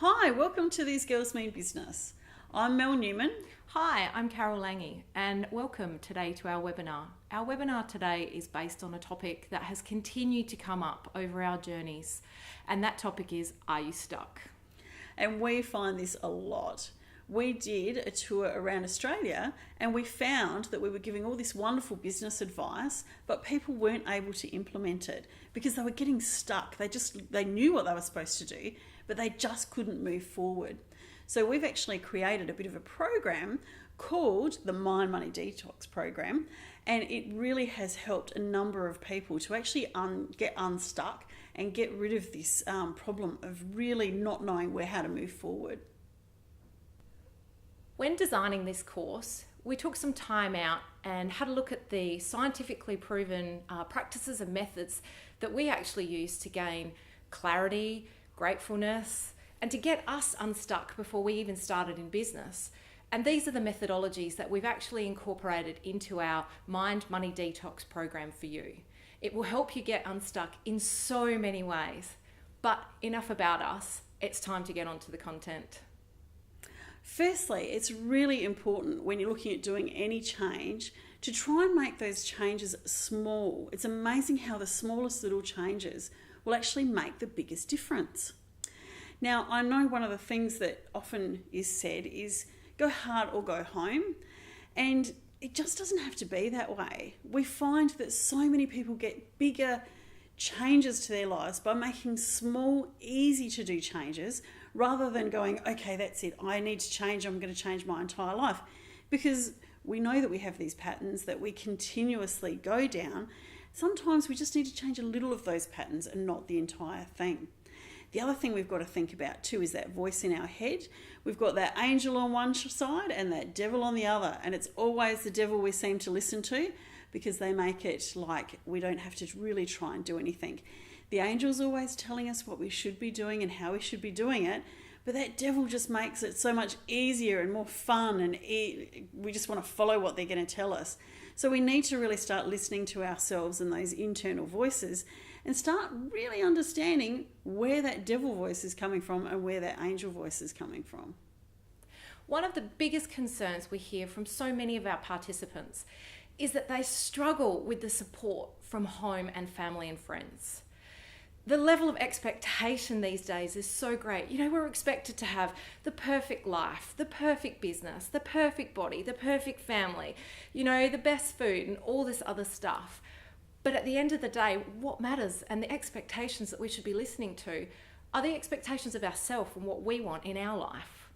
Hi, welcome to These Girls Mean Business. I'm Mel Newman. Hi, I'm Carol Lange and welcome today to our webinar. Our webinar today is based on a topic that has continued to come up over our journeys, and that topic is, are you stuck? And we find this a lot. We did a tour around Australia and we found that we were giving all this wonderful business advice, but people weren't able to implement it because they were getting stuck. They knew what they were supposed to do, but they just couldn't move forward. So we've actually created a bit of a program called the Mind Money Detox program, and it really has helped a number of people to actually get unstuck and get rid of this problem of really not knowing how to move forward. When designing this course, we took some time out and had a look at the scientifically proven practices and methods that we actually use to gain clarity, gratefulness, and to get us unstuck before we even started in business. And these are the methodologies that we've actually incorporated into our Mind Money Detox program for you. It will help you get unstuck in so many ways. But enough about us, it's time to get on to the content. Firstly, it's really important when you're looking at doing any change to try and make those changes small. It's amazing how the smallest little changes will actually make the biggest difference. Now, I know one of the things that often is said is go hard or go home, and it just doesn't have to be that way. We find that so many people get bigger changes to their lives by making small, easy to do changes rather than going, okay, that's it, I need to change, I'm going to change my entire life. Because we know that we have these patterns that we continuously go down. Sometimes we just need to change a little of those patterns and not the entire thing. The other thing we've got to think about too is that voice in our head. We've got that angel on one side and that devil on the other, and it's always the devil we seem to listen to because they make it like we don't have to really try and do anything. The angel's always telling us what we should be doing and how we should be doing it, but that devil just makes it so much easier and more fun, and we just want to follow what they're going to tell us. So we need to really start listening to ourselves and those internal voices and start really understanding where that devil voice is coming from and where that angel voice is coming from. One of the biggest concerns we hear from so many of our participants is that they struggle with the support from home and family and friends. The level of expectation these days is so great. You know, we're expected to have the perfect life, the perfect business, the perfect body, the perfect family, you know, the best food and all this other stuff. But at the end of the day, what matters and the expectations that we should be listening to are the expectations of ourselves and what we want in our life.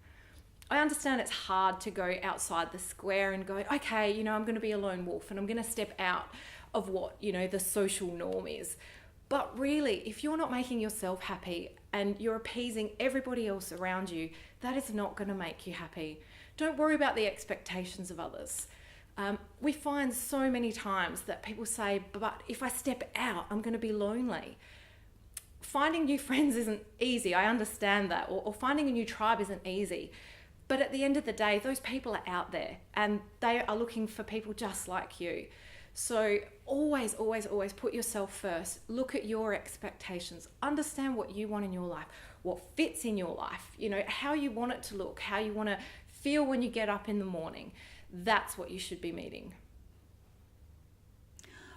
I understand it's hard to go outside the square and go, okay, you know, I'm going to be a lone wolf and I'm going to step out of what, you know, the social norm is. But really, if you're not making yourself happy and you're appeasing everybody else around you, that is not going to make you happy. Don't worry about the expectations of others. We find so many times that people say, but if I step out, I'm going to be lonely. Finding new friends isn't easy. I understand that. Or finding a new tribe isn't easy. But at the end of the day, those people are out there and they are looking for people just like you. So always, always, always put yourself first. Look at your expectations. Understand what you want in your life, what fits in your life, you know, how you want it to look, how you want to feel when you get up in the morning. That's what you should be meeting.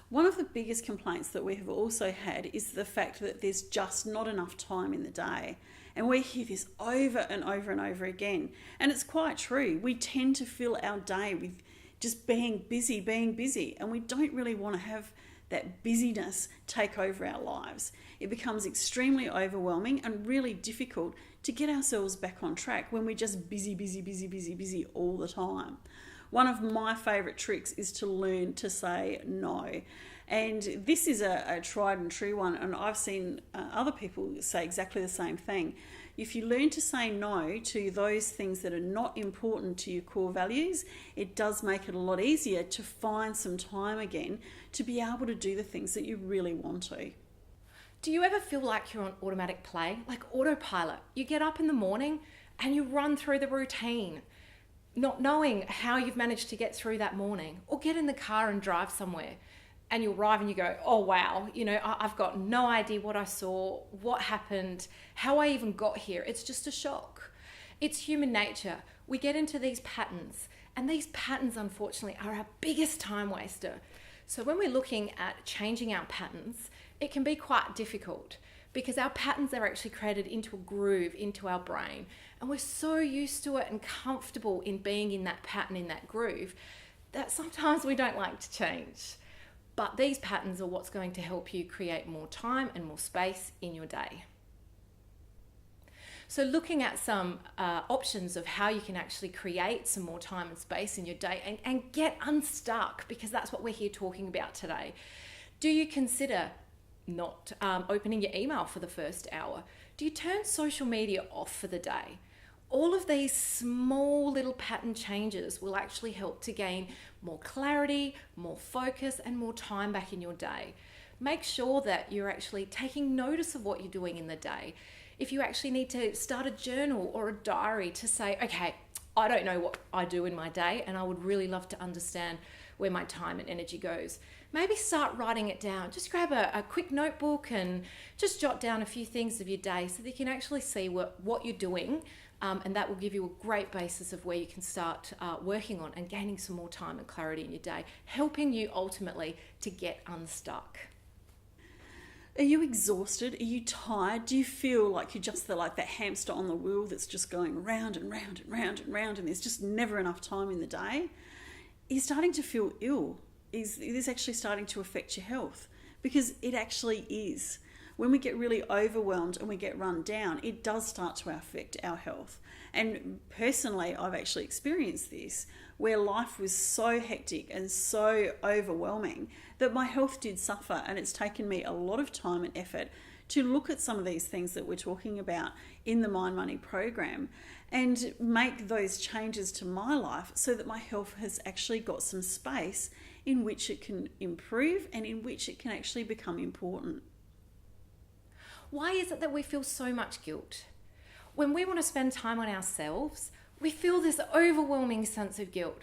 One of the biggest complaints that we have also had is the fact that there's just not enough time in the day. And we hear this over and over and over again. And it's quite true. We tend to fill our day with just being busy, and we don't really want to have that busyness take over our lives. It becomes extremely overwhelming and really difficult to get ourselves back on track when we're just busy all the time. One of my favourite tricks is to learn to say no. And this is a tried and true one, and I've seen other people say exactly the same thing. If you learn to say no to those things that are not important to your core values, it does make it a lot easier to find some time again to be able to do the things that you really want to. Do you ever feel like you're on automatic play, like autopilot? You get up in the morning and you run through the routine, not knowing how you've managed to get through that morning, or get in the car and drive somewhere. and you arrive and you go, oh wow, I've got no idea what I saw, what happened, how I even got here. It's just a shock. It's human nature. We get into these patterns, and these patterns, unfortunately, are our biggest time waster. So when we're looking at changing our patterns, it can be quite difficult because our patterns are actually created into a groove into our brain, and we're so used to it and comfortable in being in that pattern, in that groove, that sometimes we don't like to change. But these patterns are what's going to help you create more time and more space in your day. So looking at some options of how you can actually create some more time and space in your day and get unstuck, because that's what we're here talking about today. Do you consider not opening your email for the first hour? Do you turn social media off for the day? All of these small little pattern changes will actually help to gain more clarity, more focus, and more time back in your day. Make sure that you're actually taking notice of what you're doing in the day. If you actually need to start a journal or a diary to say, okay, I don't know what I do in my day, and I would really love to understand where my time and energy goes. Maybe start writing it down. Just grab a quick notebook and just jot down a few things of your day so that you can actually see what you're doing. And that will give you a great basis of where you can start working on and gaining some more time and clarity in your day, helping you ultimately to get unstuck. Are you exhausted? Are you tired? Do you feel like you're just like that hamster on the wheel that's just going round and round and round and round, and there's just never enough time in the day? Are you starting to feel ill? Is this actually starting to affect your health? Because it actually is. When we get really overwhelmed and we get run down, it does start to affect our health. And personally, I've actually experienced this, where life was so hectic and so overwhelming that my health did suffer, and it's taken me a lot of time and effort to look at some of these things that we're talking about in the Mind Money program and make those changes to my life so that my health has actually got some space in which it can improve and in which it can actually become important. Why is it that we feel so much guilt? When we want to spend time on ourselves, we feel this overwhelming sense of guilt.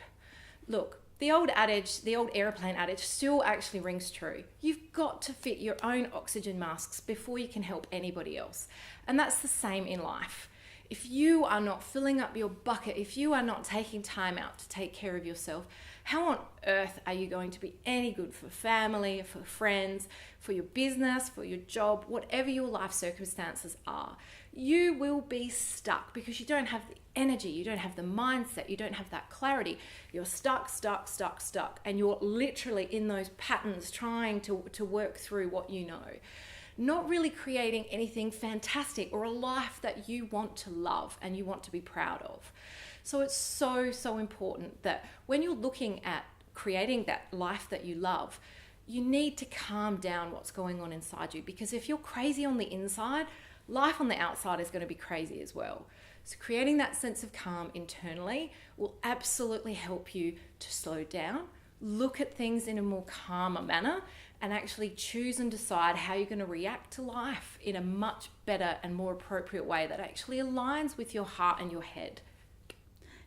Look, the old airplane adage still actually rings true. You've got to fit your own oxygen masks before you can help anybody else. And that's the same in life. If you are not filling up your bucket, if you are not taking time out to take care of yourself, how on earth are you going to be any good for family, for friends, for your business, for your job, whatever your life circumstances are? You will be stuck because you don't have the energy, you don't have the mindset, you don't have that clarity. You're stuck, and you're literally in those patterns trying to work through what you know. Not really creating anything fantastic or a life that you want to love and you want to be proud of. So it's so important that when you're looking at creating that life that you love, you need to calm down what's going on inside you, because if you're crazy on the inside, life on the outside is going to be crazy as well. So creating that sense of calm internally will absolutely help you to slow down, look at things in a more calmer manner, and actually choose and decide how you're going to react to life in a much better and more appropriate way that actually aligns with your heart and your head.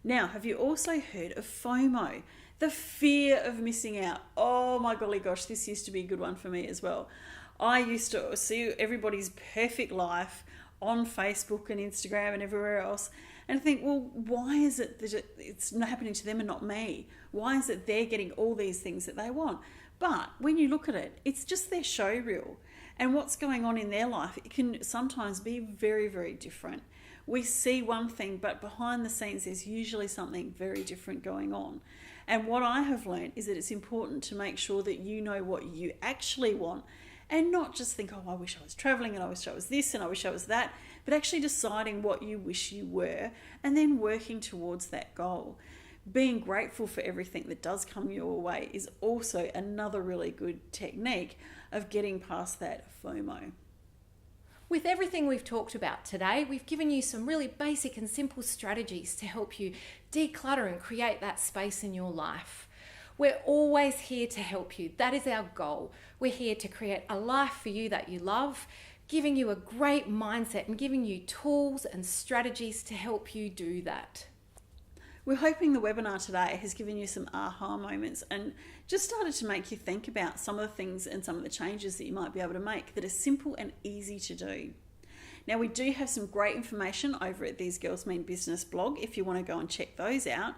Now, have you also heard of FOMO? The fear of missing out. Oh my golly gosh, this used to be a good one for me as well. I used to see everybody's perfect life on Facebook and Instagram and everywhere else and think, well, why is it that it's not happening to them and not me? Why is it they're getting all these things that they want? But when you look at it, it's just their show reel. And what's going on in their life, it can sometimes be very, very different. We see one thing, but behind the scenes, there's usually something very different going on. And what I have learned is that it's important to make sure that you know what you actually want and not just think, oh, I wish I was traveling and I wish I was this and I wish I was that, but actually deciding what you wish you were and then working towards that goal. Being grateful for everything that does come your way is also another really good technique of getting past that FOMO. With everything we've talked about today, we've given you some really basic and simple strategies to help you declutter and create that space in your life. We're always here to help you. That is our goal. We're here to create a life for you that you love, giving you a great mindset and giving you tools and strategies to help you do that. We're hoping the webinar today has given you some aha moments and just started to make you think about some of the things and some of the changes that you might be able to make that are simple and easy to do. Now, we do have some great information over at These Girls Mean Business blog if you want to go and check those out.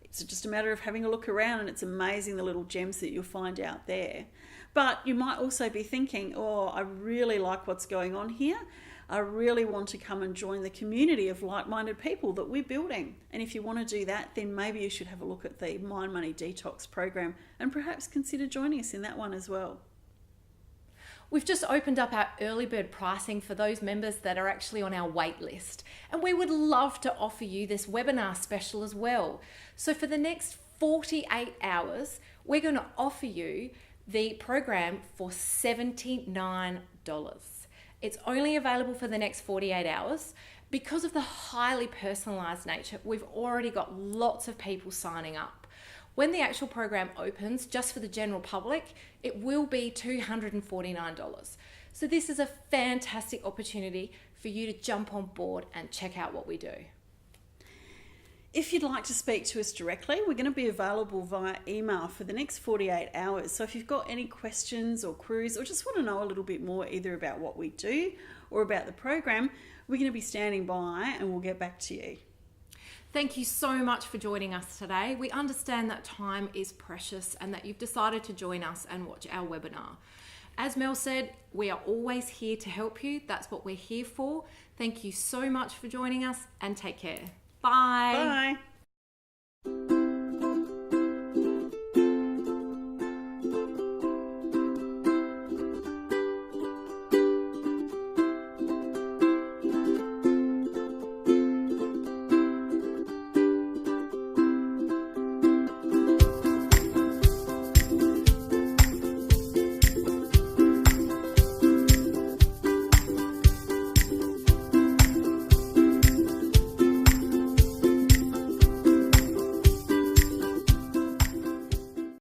It's just a matter of having a look around, and it's amazing the little gems that you'll find out there. But you might also be thinking, oh, I really like what's going on here. I really want to come and join the community of like-minded people that we're building. And if you want to do that, then maybe you should have a look at the Mind Money Detox program and perhaps consider joining us in that one as well. We've just opened up our early bird pricing for those members that are actually on our wait list. And we would love to offer you this webinar special as well. So for the next 48 hours, we're going to offer you the program for $79. It's only available for the next 48 hours. Because of the highly personalized nature, we've already got lots of people signing up. When the actual program opens, just for the general public, it will be $249. So this is a fantastic opportunity for you to jump on board and check out what we do. If you'd like to speak to us directly, we're going to be available via email for the next 48 hours. So if you've got any questions or queries or just want to know a little bit more either about what we do or about the program, we're going to be standing by and we'll get back to you. Thank you so much for joining us today. We understand that time is precious and that you've decided to join us and watch our webinar. As Mel said, we are always here to help you. That's what we're here for. Thank you so much for joining us and take care. Bye. Bye.